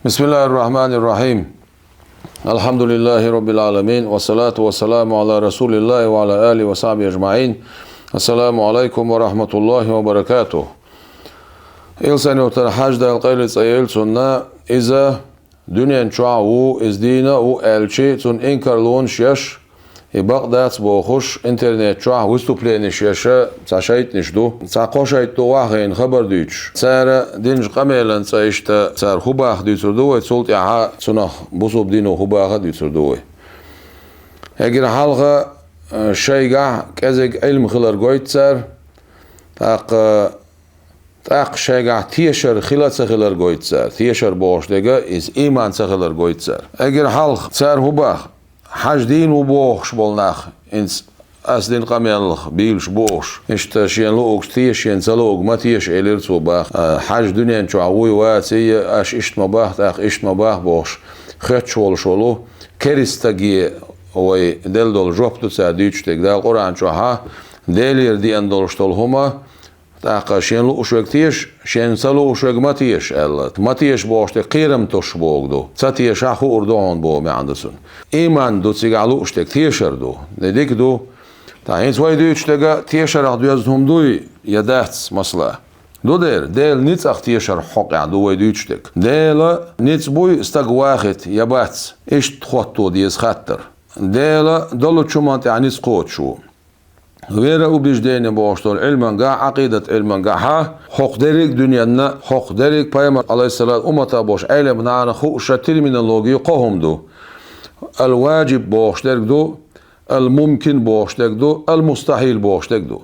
بسم الله الرحمن الرحيم. الحمد لله رب العالمين والصلاة والسلام على رسول الله وعلى آله وصحبه أجمعين. السلام عليكم ورحمة الله وبركاته. إلسان يوتر حاجة القيل سيئل سنة إذا دنيا شعو إزدينا وإلشي سن إنكر لون شيش بغداد بوخش انترنت شعو وستوبلين شيشة تشايت نشدو تقوشايت واحين خبر ديش سار دينج قميلا سايشتا سار خباخ ديتردوه تسولت يعها سنخ بصوب دينو خباخ ديتردوه هجر حلقة شيقع كازق علم خلر قويت سار تاق شيقع تيشر خلال سخلر قويت سار تيشر بوش دقا إز إيمان سخلر قويت سار هجر حلق سار خباخ حاج دين وبوخش بولناخ إنس أسدين قميلخ بيلش بوخش إشتا شين لوغش تيش شين سلوغ ما تيش إليرت وباخ حاج دنيا نشو عوي واتي أش إشت مباخ تاق إشت مباخ بوخش خيط شول شولو كريستاقي وي دل دول جوبتو ساديش تك دال قرآن شو ها ديلير دي أندولش تول هما تاق شين لوغش وكتيش شين سلوغش وك ما تيش ألت ما تيش بوخش تك قيرم توش بوغ دو تاتيش أخو أردوان بو معندسون إيمان دو تيغالوغش تك تيشر دو نديك دو تا هنس واي دوش تك تيشر أخدو يزهم دوي يداتس مصلا دو ديل نيتس أخ تيشر حق دو واي دوش تك ديل نيتس بوي استق واحد يباتس إيش تخوتو ديز خطر ديل دولو تشومانت عنيس قوت شو غير وبيجدين بوشتول علما قا عقيدة علما قا حق دريك دنيانا حق دريك بايمر عليه الصلاة أمتا بوش علم نعنا خوش ترمينولوجي قهم دو الواجب بوش دو الممكن بوش دو المستحيل بوش دو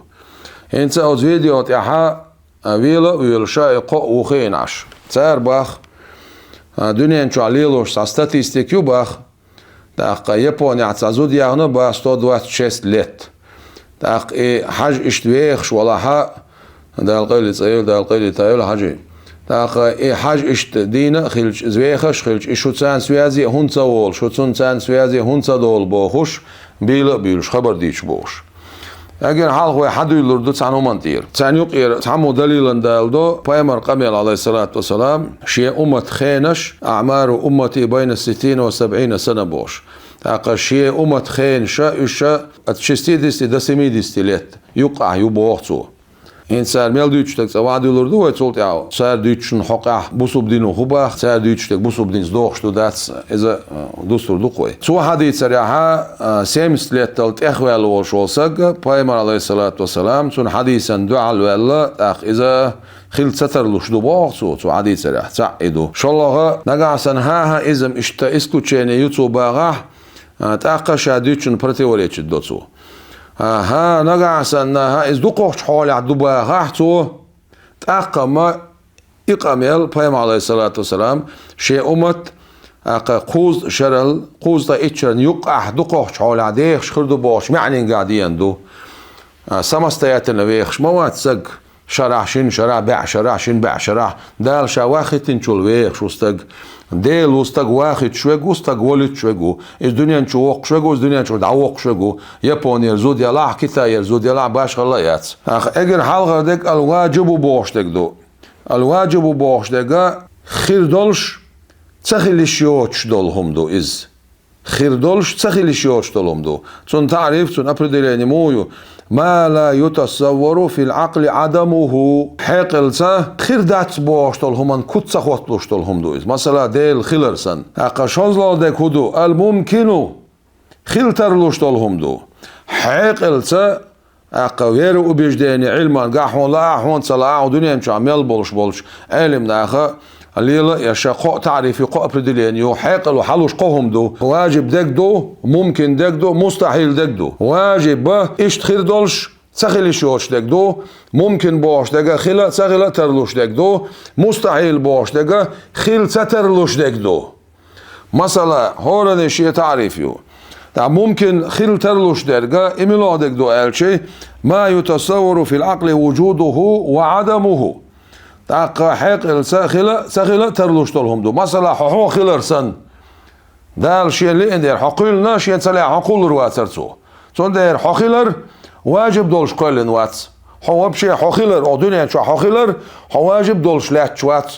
انت او فيديو تاعها ويل شائق وخينعش سار باخ دنيا نشو عليلوش ستاتيستيك يباخ تاق يابونيا تعزود يغنو با 126 لت تاق حاج اشتويخش ولا ها دال قيل صيل دال قيل تايل حاجي تاق حاج اشت دينا خلج زويخش خلج اشوتسان سوازي هونصول شوتسان سوازي هونصدول بوخش بيلش خبر ديش بوش اگر حال هو حد يلردو تسانو منتير تسان يقير تعمو دليلا دالدو بايمر قميل عليه الصلاة والسلام شيء أمة خينش أعمار أمتي بين 60 و70 سنة بوش تاق شيء أمة خين شا اتشستي دستي دسمي دستي لت يقع يبوغتو إنسان ميل ديتشتك سواد يلردو ويتسولت ياو سار ديتشن حقا بوسوب دينو خباخ سار ديتشتك بوسوب دينز دوخشتو داتس إذا دوستور دوقوي سو حديث سريعها سيمس ليتلت إخوال وشولسق بايمر عليه الصلاة والسلام سون حديثا دعال ولا أخ إذا خلت ستر لشدو باغسو سو حديث سريع تعيدو شالله نقعسن ها إزم إشتا إسكو تشيني يوتو باغاه تاقا شاديتشن برتي وليتش دوتسو ها نقعسن ها إز دوقوش حالي عدوبا غاحتو تاقا ما إقاميل بايم عليه الصلاة والسلام شيء أمت أقا قوز شرل قوز دا إتشرن يقع دوقوش حالي عديخ شخردو باش معني قاعدين دو سمستياتن ويخش موات سق شرع شين شرع بع شرع شين بع شرع دال شواختن شول ويخ شوستق ديل وستق واخد شويق وستق ولد شويقو إز دنيا نشوق شويقو إز دنيا نشوق دعوق شويقو يابون يرزود يلاح كتا يرزود يلاح باش خلايات اگر حلقة ديك الواجب بوش ديك دو الواجب بوش ديك خير دولش تسخيل شيوتش دولهم دو إز خير دولش تسخيل شيوتش دولهم دو تون تعريف تون أبردليني مويو ما لا يتصور في العقل عدمه حقلسا خير دات بوشتول همان كتسا خوتلوشتول هم دويز مثلا ديل خيلرسن اقا شوزلو ديك هدو الممكن خيلترلوشتول هم دو حقلسا اقا ويرو وبيجديني علما قاحون لا احوان سلا دنيا مش عميل بولش علم ناخا الليلة يشا قو تعريفي قو أبردلين يو حاقل وحلوش قوهم دو واجب ديك دو ممكن ديك دو مستحيل ديك دو واجب با إيش تخير دولش سخيل شوش ديك دو ممكن باش ديك خيلا سخيلا ترلوش ديك دو مستحيل باش ديك خيل سترلوش ديك دو مثلا هورا نشي تعريفيو ممكن خيل ترلوش ديك إملا ديك دو ألشي ما يتصور في العقل وجوده وعدمه تاقا حقل سخيلة ترلوشتولهم دو مثلا حقو خيلرسن دال شيء اللي اندير حقيلنا شيء تسلع حقول رواترسو سون دير حقيلر واجب دولش كلن واتس هو بشي حقيلر او دنيا شو حقيلر هو واجب دولش لات شوات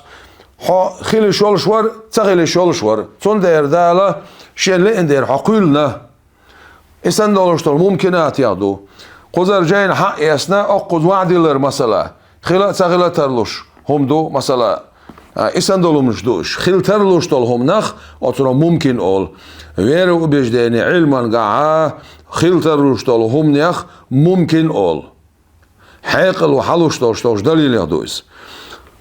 حا خيل شولشور تغيل شولشور تون دير دالا شين لين دير حقولنا إسان دولشتول ممكنات يادو قدر جاين حق يسنا أقود وعديلر مثلا خلا تغيل ترلوش هم دو مثلا إسان دولو مش دوش خيل ترلوش تول هم نخ أترا ممكن أول ويرو بيجديني علما قاعا خيل ترلوش تول هم نخ ممكن أول حيقل وحلوش تولش دليل يدويس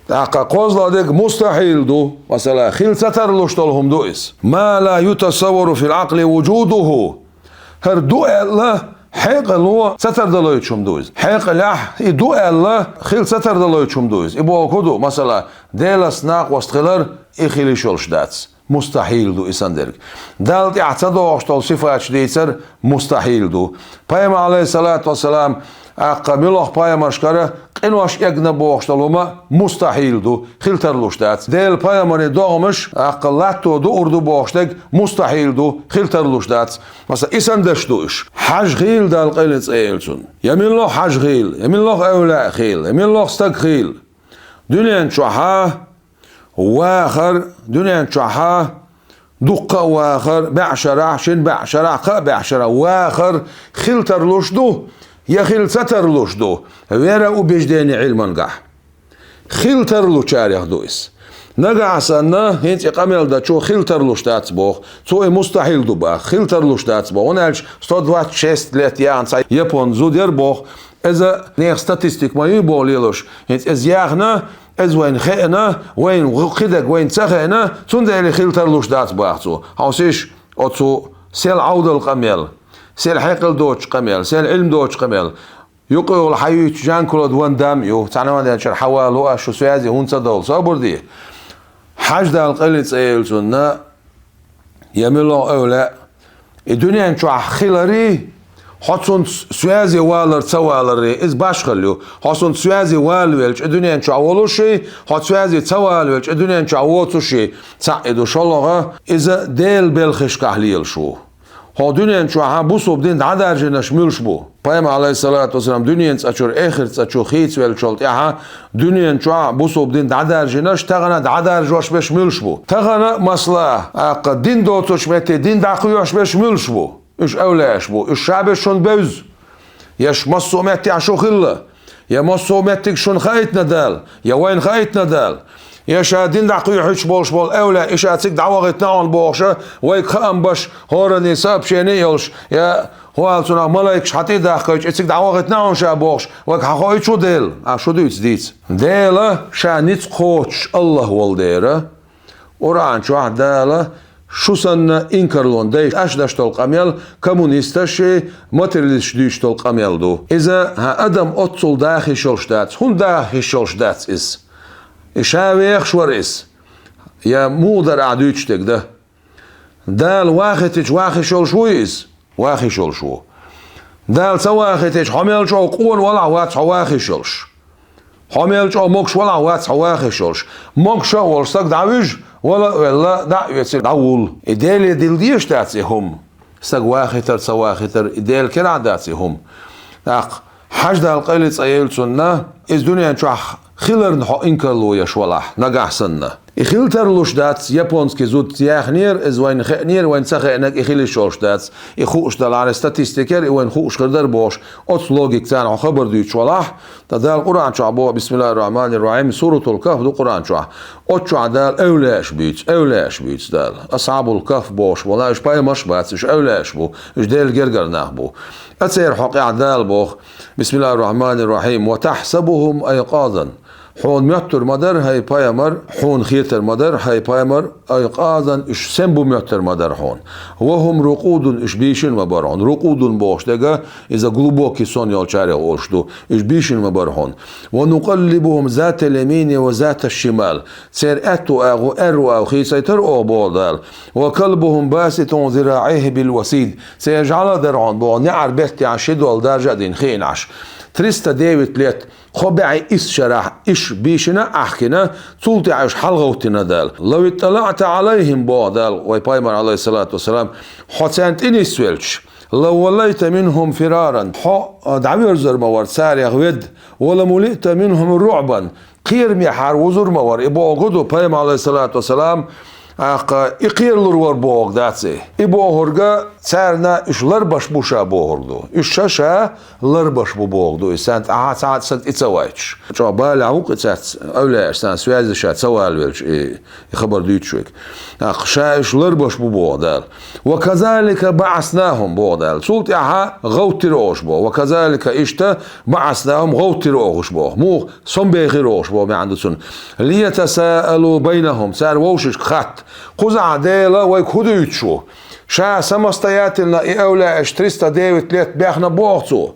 أقا قوزلا ديك مستحيل دو مثلا خيل ترلوش تول هم دويس ما لا يتصور في العقل وجوده هر دو الله حيقل هو ستر دلوي تشوم دويس حيقل دو الله خيل ستر دلوي تشوم دويس إبو كودو مثلا ديلاس ناق واستخلر إخيلي شولش داتس مستحيل دو إساندرك دالت اعتدو أشتول صفات ديتر مستحيل دو بايم عليه الصلاة والسلام أقا ملوخ بايم أشكره قنواش يجنبو أشتولوما مستحيل دو خلترلوش دات ديل بايماني دوغمش أقا لاتو دو أردو بوشتك مستحيل دو خلترلوش دات مثلا إساندش دوش حاج خيل دال قيلت إيلسون يمين لوخ حاج خيل يمين لوخ أولاء خيل يمين لوخ ستك خيل دنيا نشوحا واخر دنيا نشوحا دقة واخر بعشرة شن بعشرة قا بعشرة واخر خلترلوش دو يا خيل سترلوش دو ويرا وبيجديني علما قح خيل ترلو شاريخ دويس نقع سنة هنت إقامل دا شو خيل ترلوش تاتبوخ سو مستحيل دو باخ خيل ترلوش تاتبوخ ونالش ستود وات شست لات يان ساي يبون زود يربوخ إذا نيخ ستاتيستيك ما يبول يلوش هنت إز ياغنا إز وين خينا وين خدق وين تخينا تون دا خيل ترلوش تاتبوخ سو هاوسيش أتسو سيل عود القميل سيل حيقل دوتش قميل سيل علم دوتش قميل يقول حيوت جان كلود وان دام يو تعنا وان دانشر حوالو أشو سيازي هون صدول صابر دي حاج دا القلت ايلسونا يملو أولا الدنيا انشو خيلاري حصون سيازي والر توالري إز باش خليو حصون سيازي والويلش الدنيا انشو أولوشي حص سيازي توالويلش الدنيا انشو أوتوشي تعيدو شالوغا إذا ديل بالخش كهليل شو ها دنيا شو ها بوسوب دين عدد جناش ملش بو بايم عليه الصلاة والسلام دنيا أشور آخر أشور خيت والشلت ياها دنيا شو بوسوب دين عدد جناش تغنى عدد جوش بش ملش بو تغنى مصلحة قد دين دوتش مت دين دقيقش بش ملش بو إيش أولاش بو إيش شعب شون بوز يش مصومتي عشو خلة يا مصومتك شون خايت ندال يا وين خايت ندال يا شادين دقيق حش بولش بول أولا إيش أتيك دعوة نعون بوشة ويك خام باش هورني ساب شيني يلش يا هو ألتنا ملاكش حتى دقيق أتيك دعوة نعون شابوش ويك حقوي شو ديل شو ديت ديت ديلا شانيت قوتش الله والديرة وران شو ديلا شو سن إنكرلون ديش أشدش تلقميل كومونيستشي ماترياليش ديش تلقميل دو إذا ها أدم أتصل داخل شلشدات هون داخل شلشدات إس إشاويخ شوريس يا مودر عدوشتك ده دال واختش واخي شول شويس واخي شول شو دال سواختش حمل شو قون ولا واتش واخي شولش حمل شو مكش ولا واتش واخي شولش مكش ولستك دعوج ولا دعوة دعول إدال ديل ديش تاتسيهم استك واختر سواختر إدال كنا داتسيهم حاج دال قيلت أيل سنة إز دنيا شح خيلر نحو إنكرلو يشولح نجح سنة إخيل ترلوش دات يابونسكي زود ياخنير إز وين خنير وين سخنك إخيل شولش دات إخوش دال على ستاتيستيكر وين خوش قدر باش أت لوجيك تاع خبر دي يشولح تدال القرآن شعبه بسم الله الرحمن الرحيم سورة الكهف دو قرآن شع أت شع دال أولاش بيت دال أصحاب الكهف باش ولا إيش باي مش بات إيش أولاش بو إيش دال جرجر ناخبو أتسير حقيع دال بوخ بسم الله الرحمن الرحيم وتحسبهم أيقاظا حون ميتر مدر هاي بايمر حون خيتر مدر هاي بايمر أيقاظا إش سنبو ميتر مدر حون وهم رقود إش بيشن مبارون رقود باش دقا إذا قلوبوكي سون يالشاري أوشدو إش بيشن مبارون ونقلبهم ذات اليمين وذات الشمال سير أتو أغو أرو أو خيسيتر أو بودال وكلبهم باسط ذراعيه بالوسيد سيجعل درعون بو نعر بيتي عشد والدرجة دين خين عش تريستا ديويت ليت خبعي إس شرح إش بيشنا أحكنا تولتي عيش حلغوتنا دال لو اطلعت عليهم بودال ويبايمر عليه الصلاة والسلام حسنت إني سويلش لو وليت منهم فرارا دعوير زر موارد ساري غود ولا ملئت منهم رعبا قير ميحار وزر مور إبوغدو بيم عليه الصلاة والسلام إقير لور بوغ داتسي إبوغرغا سارنا إش لربش بوشا بوغردو إش شاشا لربش بوغدو إسانت ساعات سنت إتسوايتش شو بالي عوق إتسات أولا إسان سوازي شات سوال ويلش يخبر ديتشوك شا إش لربش بوغدال وكذلك بعثناهم بوغدال سولت إعها غوتي روش بو وكذلك إشتا بعثناهم غوتي روش بو مو صنبيخي روش بو ما عنده سن ليتساءلوا بينهم سار ووشش خط قزع ديلا ويكودو يتشو شا سمستياتنا إيولا اشتريستا ديوت ليت بيخنا بوغتو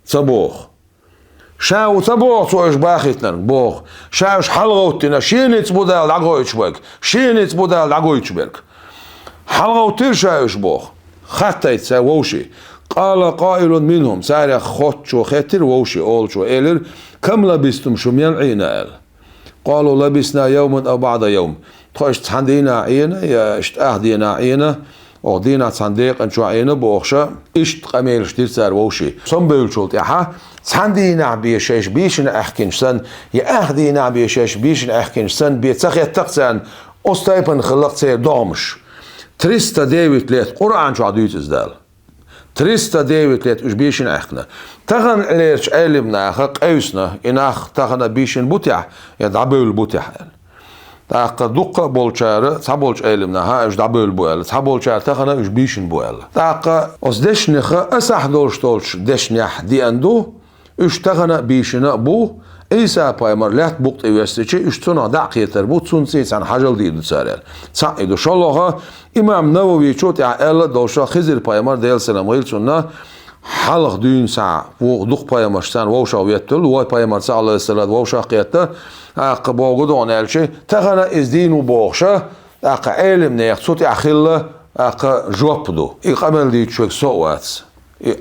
تبوغ شا وتبوغتو إش باخيتنا بوغ شا إش حلغوتنا شينيت بودال دعغويتش بك شينيت بودال دعغويتش بك حلغوتير شا إش بوغ خطيت سا ووشي قال قائل منهم ساري خوتشو خيتر ووشي أولشو إيلر كم لبستم شميان عينال قالوا لبسنا يوما أو بعد يوم تخش تحندينا عينة يا اشت أهدينا عينة أو دينا تصنديق أنشو عينة بوخشة اشت قميل شتير سار ووشي صن بيلشولت يحا تحندينا بيشيش بيشن أحكينشسن يا أهدينا بيشيش بيشن أحكينشسن بيتسخي التقسان أستيبن خلقت سير دومش تريستا ديويت ليت قرآن شو عدويت ازدال تريستا ديويت ليت اش بيشن أحكنا تغن ليرش علمنا خق أيسنا إناخ تغن بيشن بوتيح يدعبول بوتيح تاق دقة بولشارة تابولش علمنا ها اش دعبول بوال تابولشار تغن اش بيشن بوال تاق اس دشنخ اسح دولش تولش دشنيح دي اندو اش تغن بيشن بو إيسا بايمر لات بوقت إيوستيشي اشتنا دعقيتر بو تسونسيس عن حاجل ديدو تساريل سعيدو شالله إمام نووي شوت يعقل دوشا خزر بايمر ديل سلام غيل سنة حلق دين ساعة وغدوق بايمر شتان ووشا ويتل واي بايمر ساعة الله السلام ووشا قيتا أقبو غدون الشي تغنى إزدين وبوغشا أق علم نيخ صوت يعخل أق جوابدو إقامل ديت شوك سوات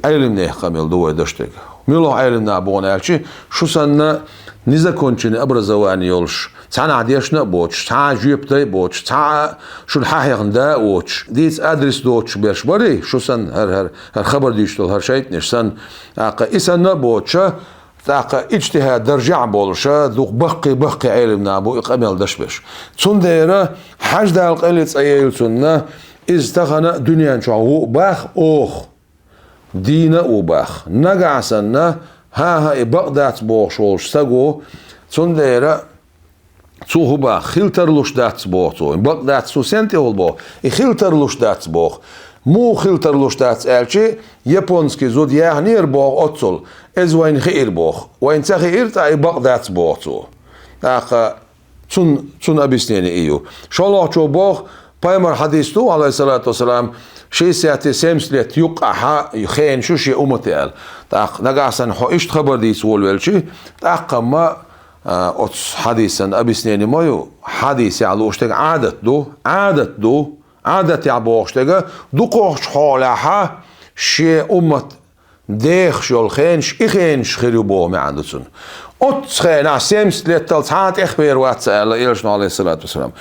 علم نيخ قامل دو دشتك ميلو علمنا بونالشي شو سنة نيزا كونشيني أبرزواني يولش تانا عديشنا بوتش تا جيبتي بوتش تا شو الحاحي غندا ووتش ديت أدرس دوتش بيرش بري شو سن هر خبر ديشتل هر شيء نش سن إسنا بوتشا تاقا اجتهاد درجع بولشا ذوق بقي علمنا بو إقامل دشبش تون ديرا حاج دال قلت أيال سنة إزتغنا دنيا شعو باخ أوخ دينا وباخ نقع سنة ها بقدات بوخ شولش ساقو تنديرا تسوه باخ خلتر لوش دات بوخ تو بقدات سو سنتي هول بوخ خلتر لوش دات بوخ مو خلتر لوش دات الشي يابونسكي زود يعنير بوخ أتصل إز وين خير بوخ وين تخير تاي بقدات بوخ تو تاقا تون أبسنيني إيو شالله شو بوخ بايمر حديثتو عليه الصلاة والسلام شي ساعتي سيمسلت يقع يخين شو شي أمتيال تاق نقاسن حو إشت خبر ديس والوالشي تاق ما أتس حديثا أبي سنيني مايو حديث يعلوشتك عادت يعبوشتك دقوش حالها شي أمت ديخ شو الخينش إخينش خيريو بوه ما عندسون أتخينا سيمسلت تلتحات إخبير واتسأل إلشنا عليه الصلاة والسلام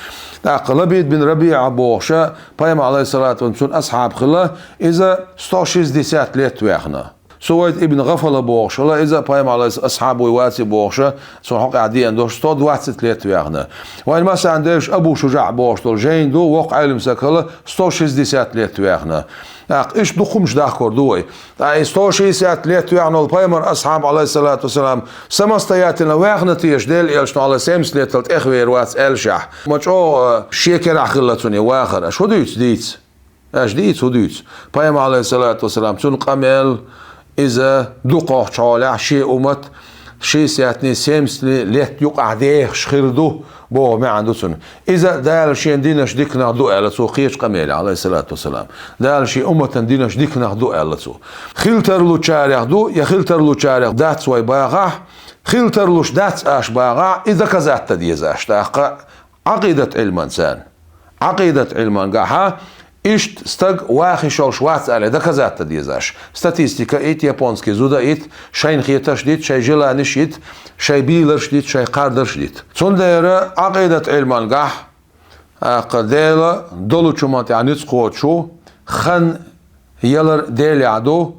تاق لبيد بن ربيع بوخشا بايم عليه الصلاة والسلام أصحاب خلا إذا 160 ليت ويخنا سويت ابن غفلة بوخشا إذا بايم عليه أصحاب ويواتي بوخشا سو حق عديان دوش 120 ليت ويخنا وين مثلا عندش أبو شجاع بوخشا جين دو وقع علم سكلا 160 ليت ويخنا إيش دخمش داخل دوي استوشي ليت ويعنو البايمر أصحاب عليه الصلاة والسلام سمستياتنا ويغنا تيش ديل إلشنا على سيمس ليتلت إخوير وات إلشح مجو شيكر عخلتوني واخر أش ديت أش ديت بايمر عليه الصلاة والسلام تون قميل إذا دقوح شالع شي أمت شي سياتني سيمس ليت يقع ديخ شخيردو بو ما عنده سن إذا دال شي دينش ديكنا دو على سو خيش قميل عليه الصلاة والسلام دال شي أمة دينش ديكنا دو على سو خيلتر لو شارع دو يا خيلتر لو شارع دات سوي باغا خيلتر لوش دات أش باغا إذا كزات تديز أشتاق عقيدة علم إنسان عقيدة علم قاها إشت استق واخي شولش واتس على ده كزات تديزاش ستاتيستيكا إيت يابونسكي زودا إيت شاين خيتا شديد شاي جيلاني شديد شاي بيلر شديد شاي قاردر شديد تندير عقيدة علمان قاح قديلا دولو شمات يعني تسقوت شو خن يلر ديل يعدو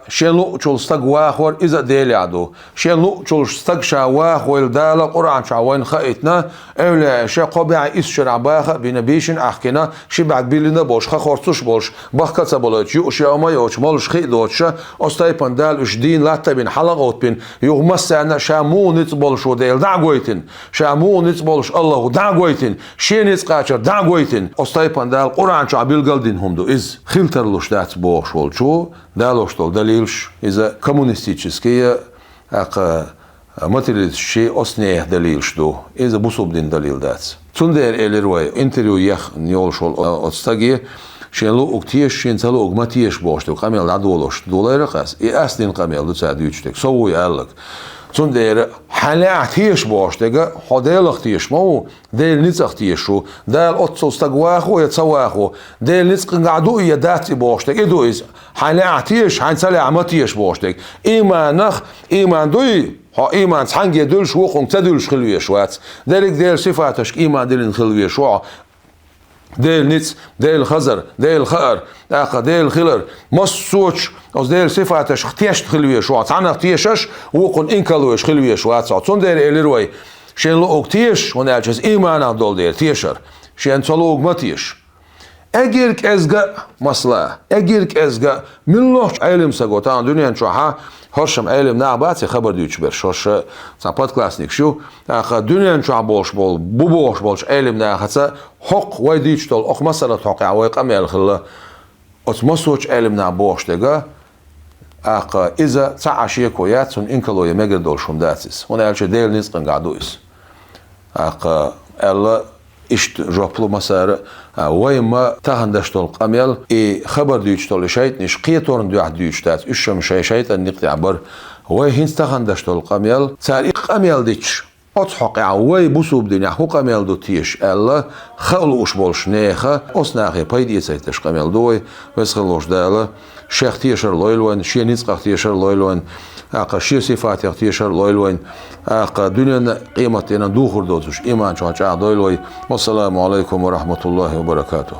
شيلو شول استق واخور إذا ديل يعدو شيلو شول استق شواخ والدالة قرآن شاوين خائتنا أولا شا قبع إس شرع باخ بنبيشن أحكنا شي بعد بيلنا بوش خورتوش بوش بخكت بولش يوش يوما يوش مالش خي دوتش أستاي بندال وش دين لا تبين حلقات بين يغمس أنا شامو نتبولش وديل دعويتن شامو نتبولش الله دعويتن شي نتقاشر دعويتن أستاي بندال قرآن شعبيل قلدين هم دو إز خلترلوش دات بوش والشو دالوش تول دليلش إذا كومونستيتشسكية материалистический основе далил что из бусубдин далил дать. Цундер элервай интервью ях нёлшол отстаги шенлу уктиеш шенцалу угматиеш бошты камел надолош долларакас и аслин камел дуцадючтек совуй аллак. Цундер халятиеш боштега ходелахтиеш мау дел ницахтиешу дал отсостагваху яцаваху дел ницқгаду ядати боштег иду из халятиеш ханцали аматиеш боштег иманах имандуй ها إيمان حنجي دلش وقوم تدلش خلوية شوات دلك ديل صفاتش إيمان دل خلوية شو ديل نتس ديل خزر ديل خار ديل خلر مصوتش أو ديل صفاتش اختيش خلوية شوات عنا اختيشش وقوم إنكلويش خلوية شوات صون ديل إلروي شين لو اختيش ونالجز إيمان عدول ديل تيشر شين تلوق ماتيش أجرك أزجع مصلحة أجرك أزجع من لوش علم سقطان دنيا شوها هرشم علم نعبات خبر ديوش برش هرش سامبات كلاسنيك شو أخ دنيا شو عبوش بول بوبوش بولش علم نعخسا حق ويديش تول أخ مسألة حق عويق أمي الخلا أتمسوش علم نعبوش تجا أخ إذا تعشية كويات سن إنكلو يمجر دولشون داتس هنا الشيء ديل نسقن قعدويس أخ الله إشت جابلو مسار ويما تهندش تول قميل خبر ديوش تول شيء نش قيتورن ديوح ديوش تات إشم شيء النقطة عبر ويهين تهندش تول قميل تاريخ قميل ديش أضحك عوي بوسوب دنيا هو قميل دو تيش الله خلوش بولش نيخه أصناخي بايدي سيتش قميل دوي بس خلوش داله شيخ تيشر لويلوين شينيز قاخ تيشر لويلوين شي صفات تيشر لويلوين دنيا قيمتنا دوخر دوتش إيمان شو دويلوي والسلام عليكم ورحمة الله وبركاته.